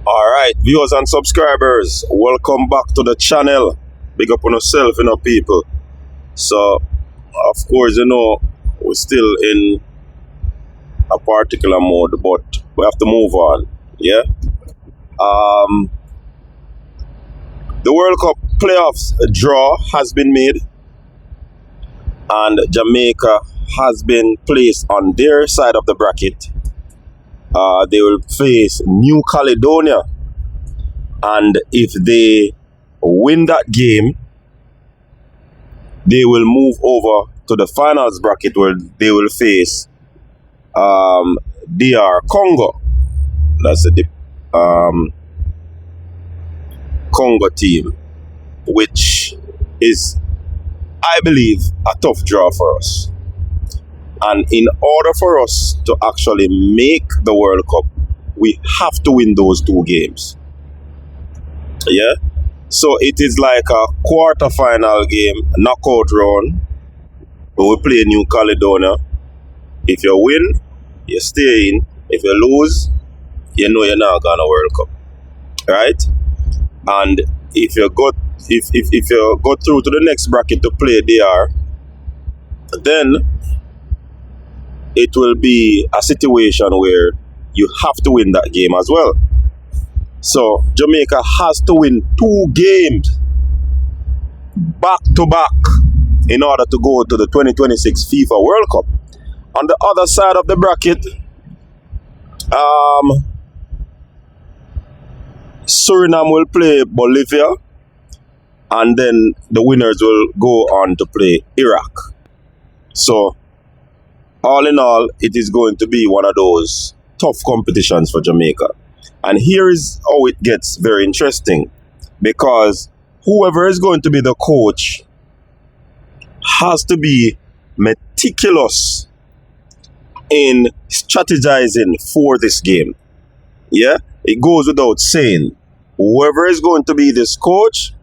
Alright, viewers and subscribers, welcome back to the channel. Big up on yourself, people. So, of course, we're still in a particular mode, but we have to move on. Yeah? The World Cup playoffs draw has been made, and Jamaica has been placed on their side of the bracket. They will face New Caledonia, and if they win that game, they will move over to the finals bracket where they will face DR Congo. That's the Congo team, which is, I believe, a tough draw for us. And in order for us to actually make the World Cup, we have to win those two games. Yeah? So it is like a quarter-final game, knockout round, where we play New Caledonia. If you win, you stay in. If you lose, you know you're not going to World Cup. Right? And if you go through to the next bracket to play DR, then it will be a situation where you have to win that game as well. So Jamaica has to win 2 games back to back in order to go to the 2026 FIFA World Cup. On the other side of the bracket, Suriname will play Bolivia, and then the winners will go on to play Iraq. So all in all, it is going to be one of those tough competitions for Jamaica. And here is how it gets very interesting, because whoever is going to be the coach has to be meticulous in strategizing for this game. Yeah, it goes without saying. Whoever is going to be this coach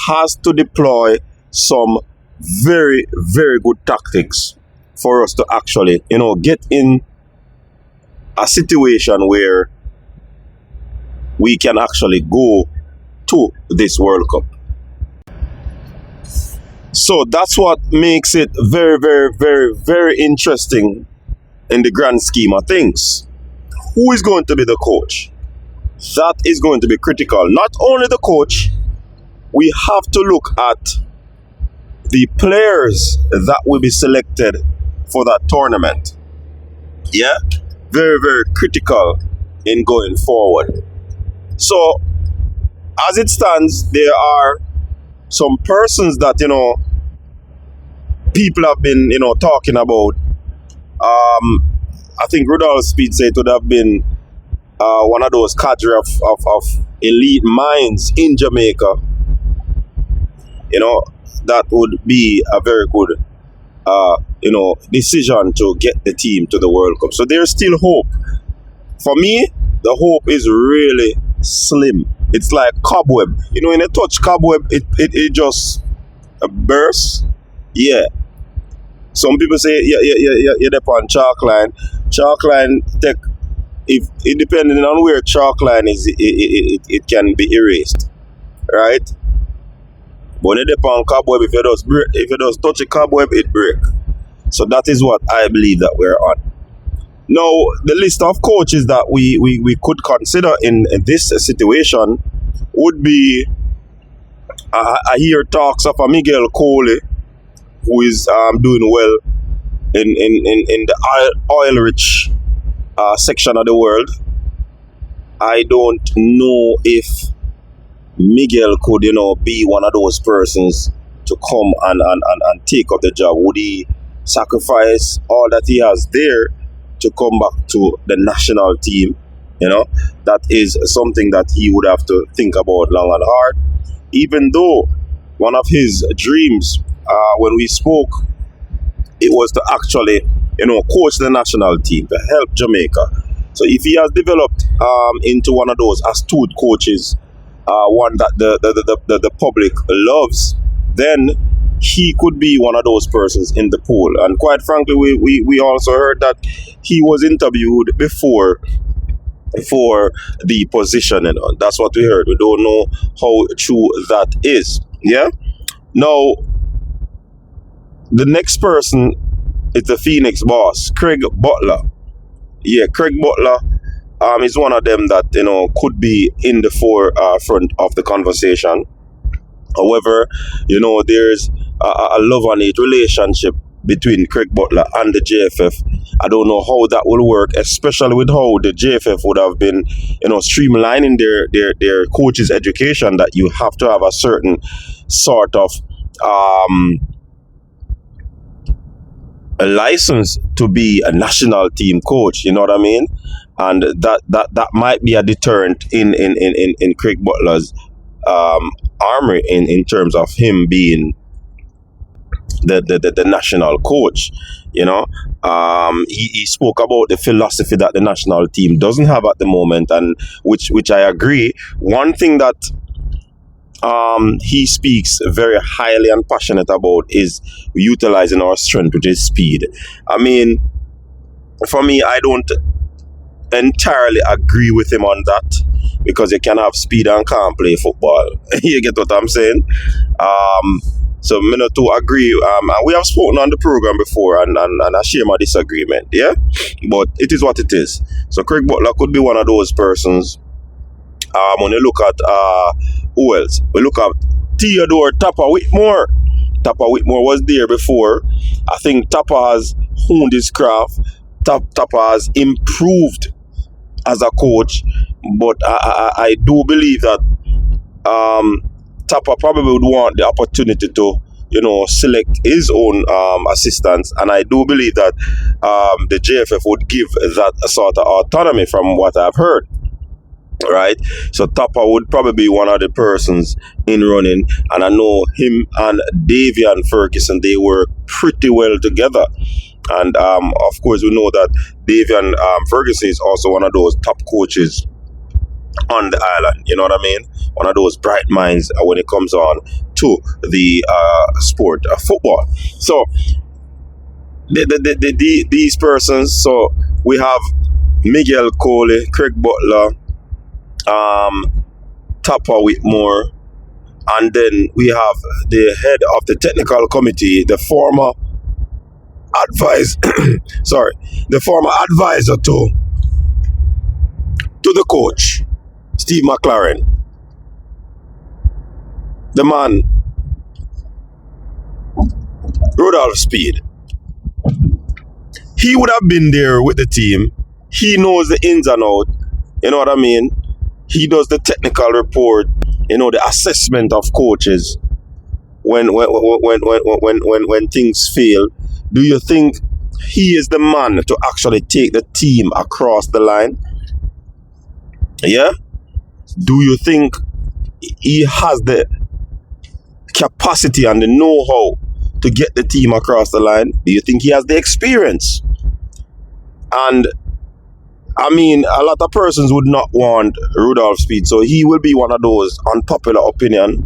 has to deploy some very, very good tactics for us to actually, get in a situation where we can actually go to this World Cup. So that's what makes it very, very, very, very interesting in the grand scheme of things. Who is going to be the coach? That is going to be critical. Not only the coach, we have to look at the players that will be selected for that tournament. Yeah, very, very critical in going forward. So as it stands, there are some persons that people have been talking about. I think Rudolph Speed said it would have been one of those cadre of elite minds in Jamaica. That would be a very good decision to get the team to the World Cup. So there's still hope. For me, the hope is really slim. It's like cobweb. When you touch cobweb, it just bursts. Yeah. Some people say, you're on chalk line. Chalk line, if it depending on where chalk line is, it can be erased. Right? But when you on cobweb, if you just touch a cobweb, it breaks. So that is what I believe that we're on. Now, the list of coaches that we could consider in this situation would be, I hear talks of a Miguel Cole, who is doing well in the oil-rich section of the world. I don't know if Miguel could, be one of those persons to come and take up the job. Would he sacrifice all that he has there to come back to the national team? That is something that he would have to think about long and hard. Even though one of his dreams, when we spoke, it was to actually, coach the national team, to help Jamaica. So if he has developed into one of those astute coaches, one that the public loves, then he could be one of those persons in the pool. And quite frankly, we also heard that he was interviewed before for the position. That's what we heard. We don't know how true that is. Yeah. Now, the next person is the Phoenix boss, Craig Butler. Yeah, Craig Butler is one of them that could be in the forefront of the conversation. However, there's a love and hate relationship between Craig Butler and the JFF. I don't know how that will work, especially with how the JFF would have been, streamlining their coaches' education, that you have to have a certain sort of a license to be a national team coach. You know what I mean? And that might be a deterrent in Craig Butler's armory in terms of him being the national coach. He spoke about the philosophy that the national team doesn't have at the moment, and which I agree. One thing that he speaks very highly and passionate about is utilizing our strength, which is speed. I mean, for me, I don't entirely agree with him on that, because you can have speed and can't play football. You get what I'm saying? So me not to agree. And we have spoken on the program before, and I share my disagreement. Yeah, but it is what it is. So Craig Butler could be one of those persons. When you look at who else? We look at Theodore Tapper Whitmore. Tapper Whitmore was there before. I think Tapper has honed his craft. Tapper has improved as a coach, but I do believe that Tapper probably would want the opportunity to select his own assistants, and I do believe that the JFF would give that a sort of autonomy from what I've heard. Right, so Tapper would probably be one of the persons in running, and I know him and Davian Ferguson, they work pretty well together. And of course, we know that Davian Ferguson is also one of those top coaches on the island. You know what I mean? One of those bright minds when it comes on to the sport of football. So these persons. So we have Miguel Coley, Craig Butler, Tapper Whitmore, and then we have the head of the technical committee, the former advisor to the coach, Steve McLaren. The man, Rudolph Speed. He would have been there with the team. He knows the ins and outs. You know what I mean? He does the technical report, the assessment of coaches when things fail. Do you think he is the man to actually take the team across the line? Yeah? Do you think he has the capacity and the know-how to get the team across the line? Do you think he has the experience? And I mean, a lot of persons would not want Rudolph Speed, so he will be one of those unpopular opinion.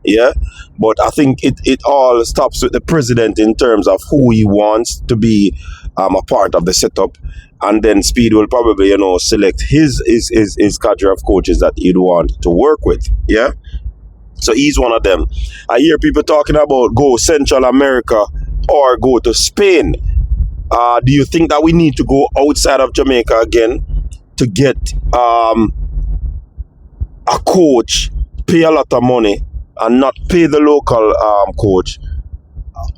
Yeah, but I think it all stops with the president in terms of who he wants to be a part of the setup, and then Speed will probably select his cadre of coaches that he'd want to work with. Yeah, so he's one of them. I hear people talking about go Central America or go to Spain. Do you think that we need to go outside of Jamaica again to get a coach, pay a lot of money, and not pay the local coach?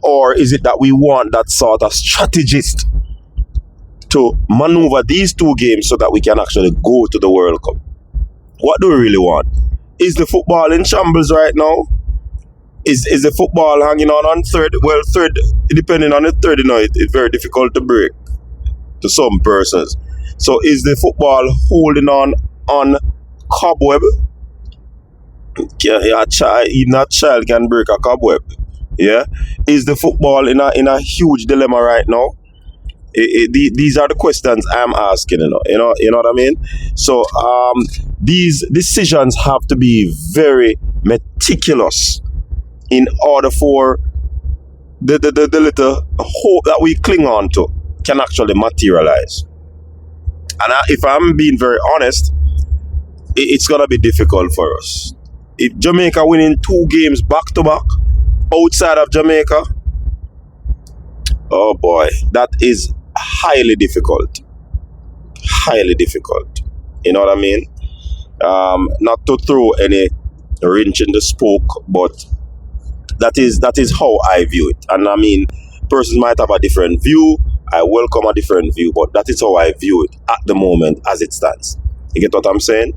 Or is it that we want that sort of strategist to maneuver these two games so that we can actually go to the World Cup? What do we really want? Is the football in shambles right now? Is the football hanging on thread? Well, thread, depending on the thread, it's very difficult to break to some persons. So is the football holding on cobweb? Even a child can break a cobweb. Yeah. Is the football in a huge dilemma right now? These are the questions I'm asking. You know what I mean. So these decisions have to be very meticulous in order for the little hope that we cling on to can actually materialize. And if I'm being very honest, it's gonna be difficult for us. If Jamaica winning 2 games back to back outside of Jamaica, oh boy, that is highly difficult. Highly difficult. You know what I mean? Not to throw any wrench in the spoke, but that is how I view it. And I mean, persons might have a different view. I welcome a different view, but that is how I view it at the moment as it stands. You get what I'm saying?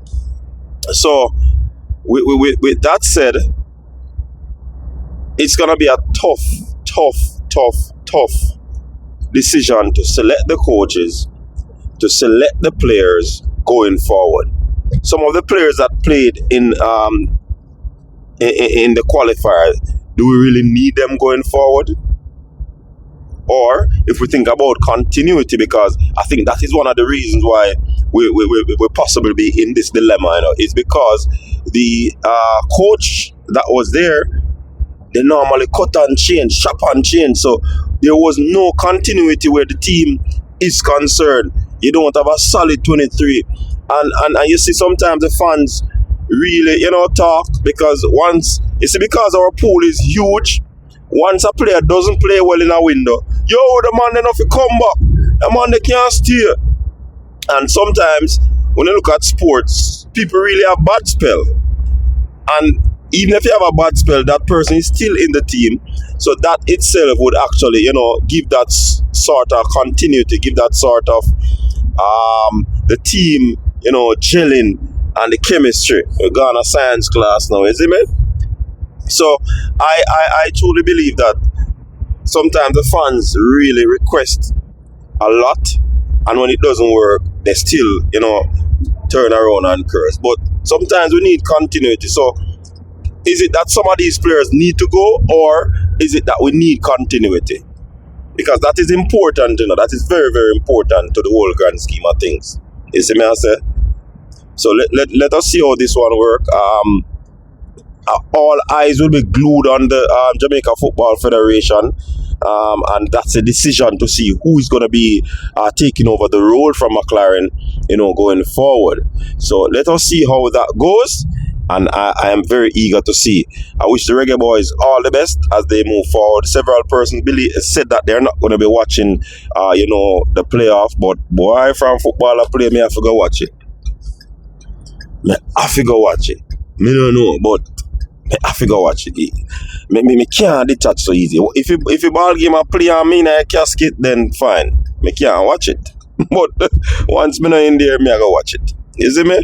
So, with that said, it's gonna be a tough decision to select the coaches, to select the players going forward. Some of the players that played in the qualifier, do we really need them going forward? Or if we think about continuity, because I think that is one of the reasons why we possibly be in this dilemma, you know, is because the coach that was there, they normally cut and change, chop and change. So there was no continuity where the team is concerned. You don't have a solid 23. And you see sometimes the fans really, talk, because because our pool is huge, once a player doesn't play well in a window, the man enough to come back. The man they can't steer. And sometimes when you look at sports, people really have bad spell. And even if you have a bad spell, that person is still in the team. So that itself would actually, give that sort of continuity, give that sort of the team, gelling and the chemistry. We're going to science class now, is it, man? So I truly believe that sometimes the fans really request a lot, and when it doesn't work, they still, turn around and curse. But sometimes we need continuity. So is it that some of these players need to go, or is it that we need continuity? Because that is important, that is very, very important to the whole grand scheme of things. You see me, I say? So let us see how this one work. All eyes will be glued on the Jamaica Football Federation, and that's a decision to see who is going to be taking over the role from McLaren, going forward. So let us see how that goes, and I am very eager to see. I wish the Reggae Boyz all the best as they move forward. Several persons said that they're not going to be watching, the playoff, but boy, from football I play, me I have to go watch it. Me I have to go watch it. Me don't know, but I have to go watch it. Me can't detach so easy. If a ball game I play on me in a casket, then fine. Me can't watch it. But once me not in there, me I go watch it. You see me?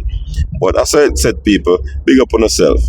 But as I said, people, big up on yourself.